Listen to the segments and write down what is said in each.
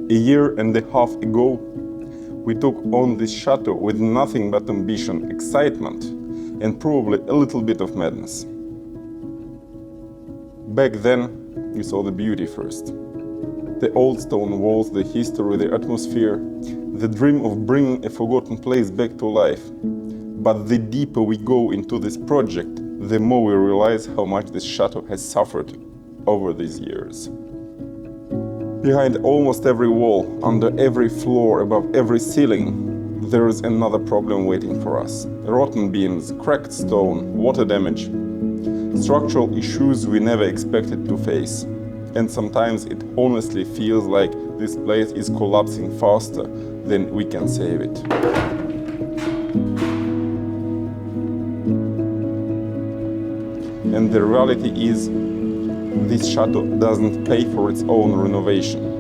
A year and a half ago, we took on this chateau with nothing but ambition, excitement, and probably a little bit of madness. Back then, we saw the beauty first. The old stone walls, the history, the atmosphere, the dream of bringing a forgotten place back to life. But the deeper we go into this project, the more we realize how much this chateau has suffered over these years. Behind almost every wall, under every floor, above every ceiling, there is another problem waiting for us. Rotten beams, cracked stone, water damage, structural issues we never expected to face. And sometimes it honestly feels like this place is collapsing faster than we can save it. And the reality is, this chateau doesn't pay for its own renovation.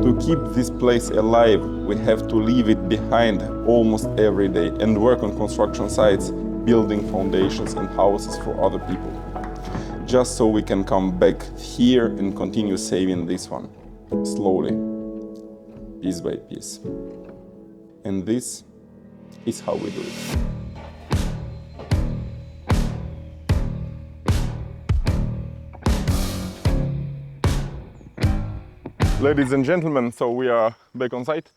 To keep this place alive, we have to leave it behind almost every day and work on construction sites, building foundations and houses for other people. Just so we can come back here and continue saving this one, slowly, piece by piece. And this is how we do it. Ladies and gentlemen, so we are back on site.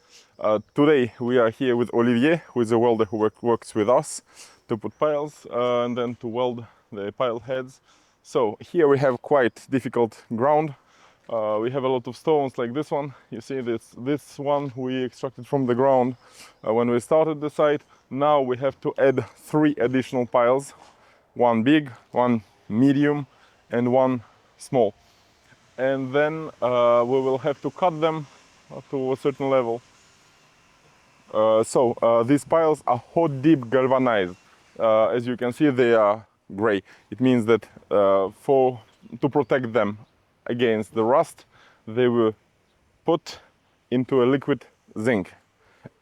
Today we are here with Olivier, who is a welder who works with us to put piles and then to weld the pile heads. So here we have quite difficult ground. We have a lot of stones like this one. You see this one we extracted from the ground when we started the site. Now we have to add 3 additional piles, one big, one medium and one small. And then we will have to cut them to a certain level. These piles are hot dip galvanized. As you can see, they are gray. It means that to protect them against the rust, they were put into a liquid zinc.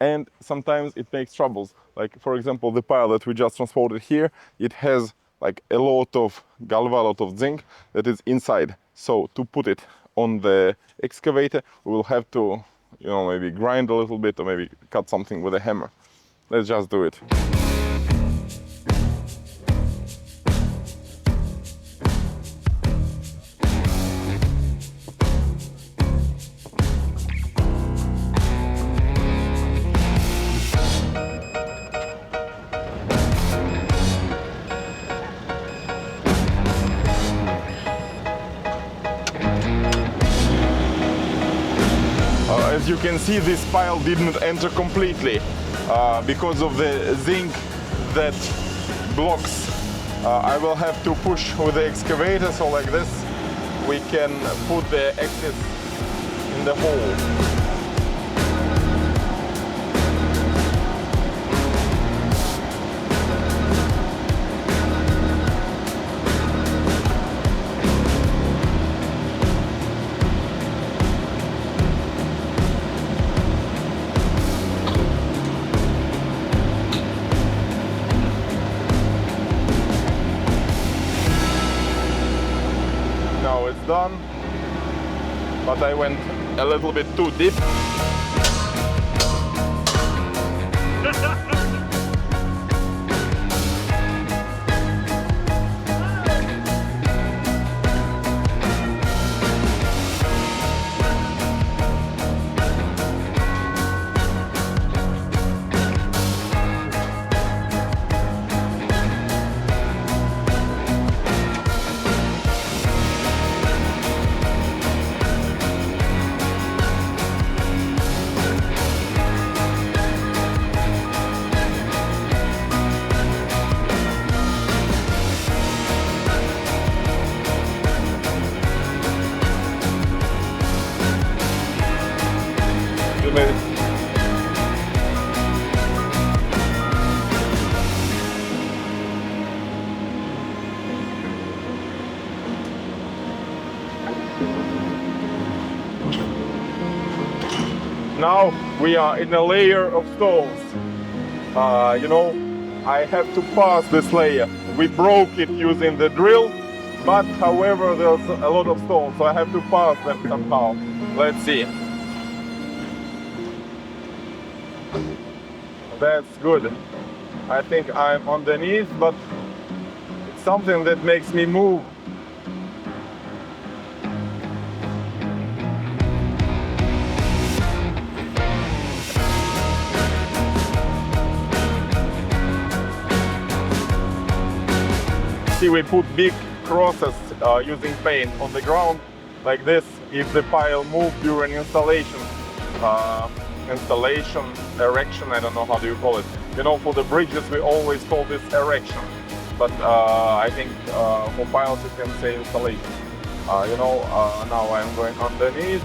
And sometimes it makes troubles. Like, for example, the pile that we just transported here, it has like a lot of galva, a lot of zinc that is inside. So to put it on the excavator, we will have to, maybe grind a little bit or maybe cut something with a hammer. Let's just do it. As you can see, this pile didn't enter completely because of the zinc that blocks. I will have to push with the excavator, so like this we can put the excess in the hole. Now it's done, but I went a little bit too deep. you made it. Now we are in a layer of stones. You know, I have to pass this layer. We broke it using the drill, but however there's a lot of stones, so I have to pass them somehow. Let's see. That's good. I think I'm underneath, but it's something that makes me move. See, we put big crosses using paint on the ground like this. If the pile moves during installation, erection, I don't know how do you call it. You know, for the bridges we always call this erection, but I think for piles you can say installation. You know, now I'm going underneath.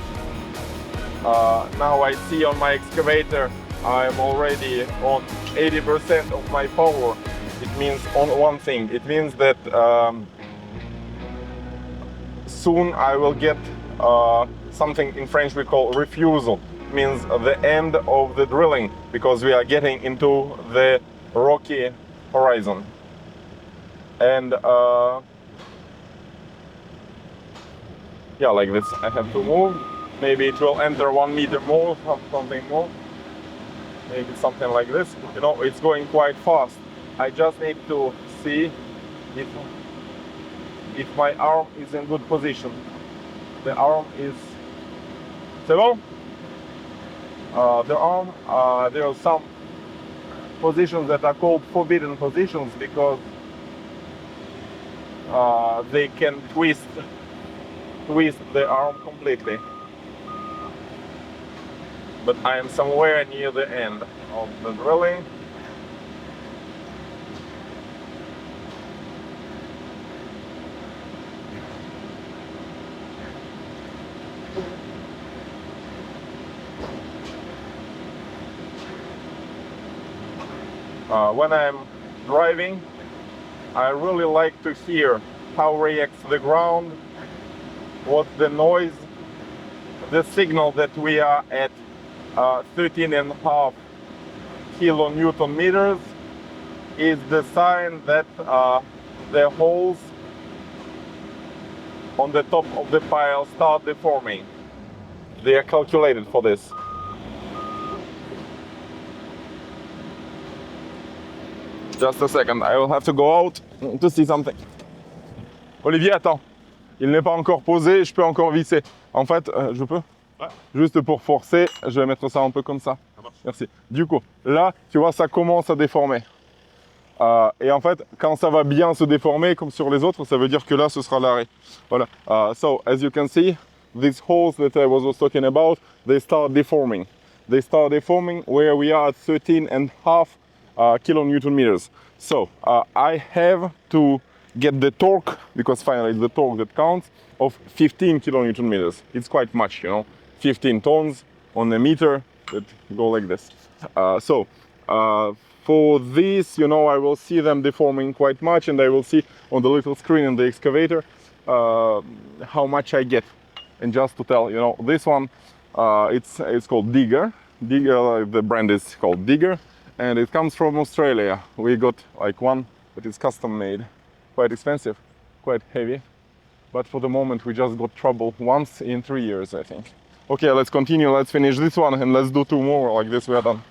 Now I see on my excavator I'm already on 80% of my power. It means on one thing, it means that soon I will get something in French we call refusal. It means the end of the drilling, because we are getting into the rocky horizon. And yeah, like this I have to move. Maybe it will enter 1 meter more, something more. Maybe something like this. You know, it's going quite fast. I just need to see if my arm is in good position. The arm is... C'est bon? The arm, there are some positions that are called forbidden positions because they can twist the arm completely. But I am somewhere near the end of the drilling. When I'm driving, I really like to hear how reacts the ground, what's the noise, the signal that we are at 13.5 kilonewton meters is the sign that the holes on the top of the pile start deforming. They are calculated for this. Just a second, I will have to go out to see something. Olivier, attends. Il n'est pas encore posé, je peux encore visser. En fait, je peux? Ouais. Juste pour forcer, je vais mettre ça un peu comme ça. Merci. Du coup, là, tu vois, ça commence à déformer. Et en fait, quand ça va bien se déformer, comme sur les autres, ça veut dire que là, ce sera l'arrêt. Voilà. So, as you can see, these holes that I was talking about, they start deforming. They start deforming where we are at 13.5 kilonewton meters. So I have to get the torque, because finally it's the torque that counts, of 15 kilonewton meters. It's quite much, you know, 15 tons on a meter that go like this. For this, you know, I will see them deforming quite much, and I will see on the little screen in the excavator how much I get. And just to tell, you know, this one, it's called Digger. Digger, the brand is called Digger. And it comes from Australia. We got like one, but it's custom made. Quite expensive, quite heavy. But for the moment, we just got trouble once in 3 years, I think. Okay, let's continue. Let's finish this one and let's do 2 more. Like this, we are done.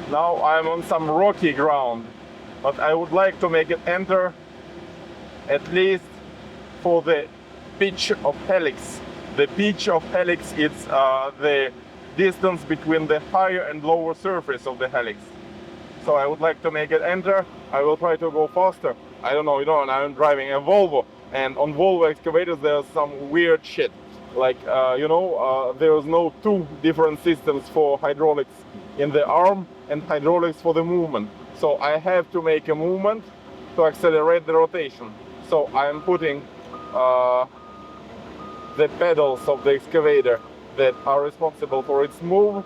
Now I'm on some rocky ground. But I would like to make it enter at least for the pitch of helix. The pitch of helix is the distance between the higher and lower surface of the helix. So I would like to make it enter. I will try to go faster. I don't know, you know, and I'm driving a Volvo. And on Volvo excavators there's some weird shit. Like, there's no two different systems for hydraulics in the arm and hydraulics for the movement. So I have to make a movement to accelerate the rotation. So I'm putting the pedals of the excavator that are responsible for its move,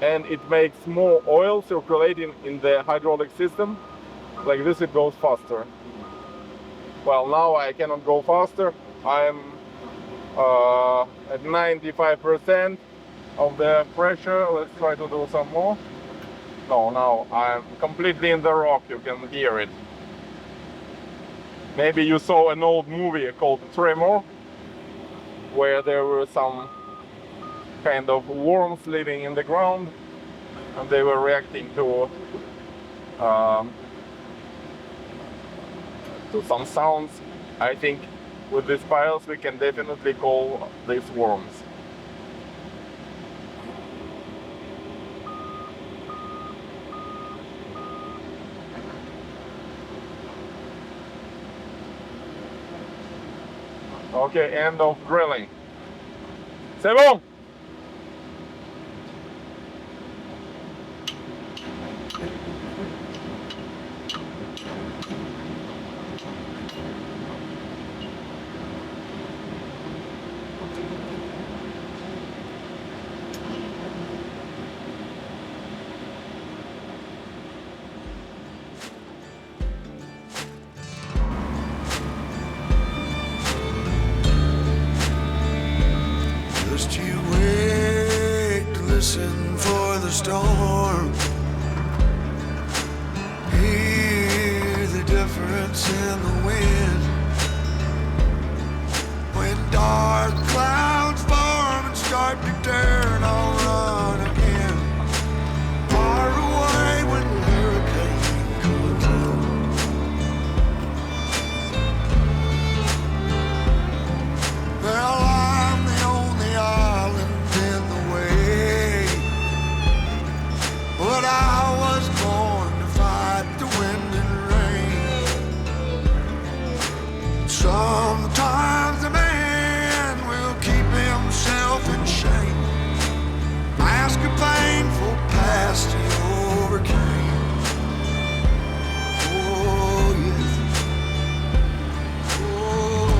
and it makes more oil circulating in the hydraulic system. Like this, it goes faster. Well, now I cannot go faster. I'm at 95% of the pressure. Let's try to do some more. No, now I'm completely in the rock. You can hear it. Maybe you saw an old movie called Tremor, where there were some kind of worms living in the ground, and they were reacting to some sounds. I think with these piles we can definitely call these worms. Okay, end of drilling. C'est bon? Just you wait to listen for the storm. Hear the difference in the wind. When dark clouds form and start to turn, I'll run again. Far away when the hurricane comes in. Well, I'm the only island in the way, but I was born to fight the wind and rain. Sometimes a man will keep himself in shame, mask a painful past he overcame. Oh yes, oh.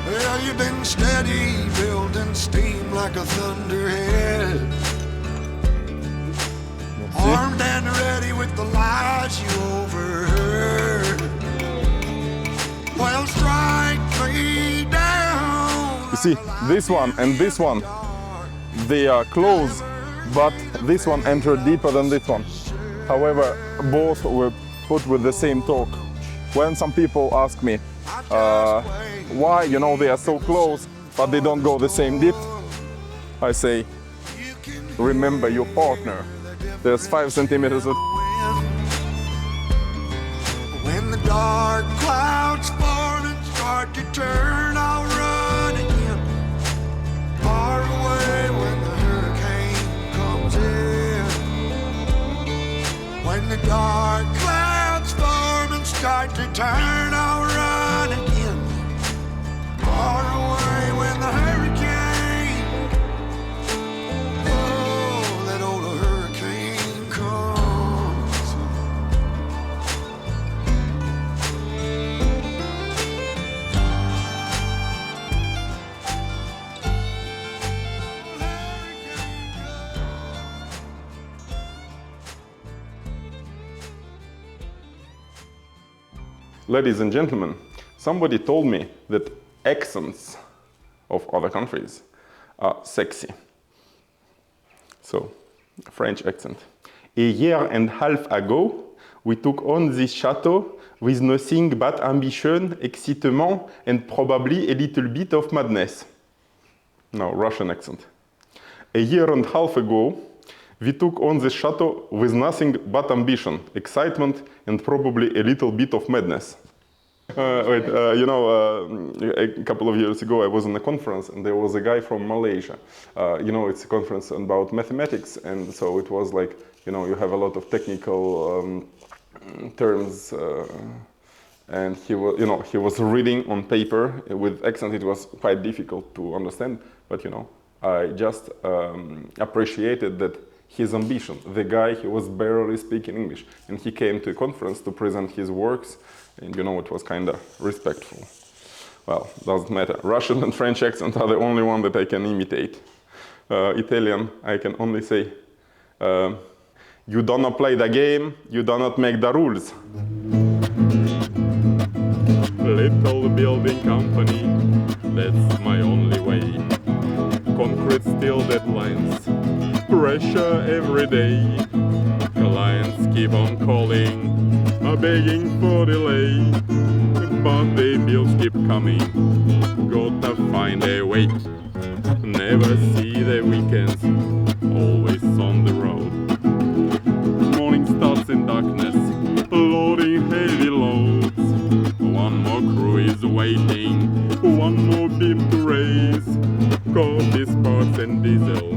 Well, you've been steady, building steam like a thunderhead. Armed and ready with the lies you overheard. Well, strike me down. You see, this one and this one, they are close, but this one entered deeper than this one. However, both were put with the same torque. When some people ask me why, they are so close, but they don't go the same depth, I say, remember your partner. There's 5 centimeters of... When the dark clouds form and start to turn, I'll run again. Far away when the hurricane comes in. When the dark clouds form and start to turn, I'll run again. Far away when the hurricane, oh, that old hurricane comes. Ladies and gentlemen, somebody told me that accents of other countries are sexy. So, French accent. A year and a half ago, We took on this chateau with nothing but ambition, excitement, and probably a little bit of madness. No, Russian accent. A year and a half ago, we took on this chateau with nothing but ambition, excitement, and probably a little bit of madness. A couple of years ago I was in a conference and there was a guy from Malaysia. It's a conference about mathematics, and so it was like, you have a lot of technical terms, and he was reading on paper with accent. It was quite difficult to understand, but I just appreciated that his ambition. The guy, he was barely speaking English, and he came to a conference to present his works, and it was kind of respectful. Well, doesn't matter. Russian and French accent are the only one that I can imitate. Italian, I can only say, you do not play the game, you do not make the rules. Little building company, that's my only way. Concrete steel deadlines, pressure every day. Clients keep on calling, begging for delay, but the bills keep coming. Gotta find a way. Never see the weekends, always on the road. Morning starts in darkness, loading heavy loads. One more crew is waiting, one more beam to raise. Coffee, sparks and diesel,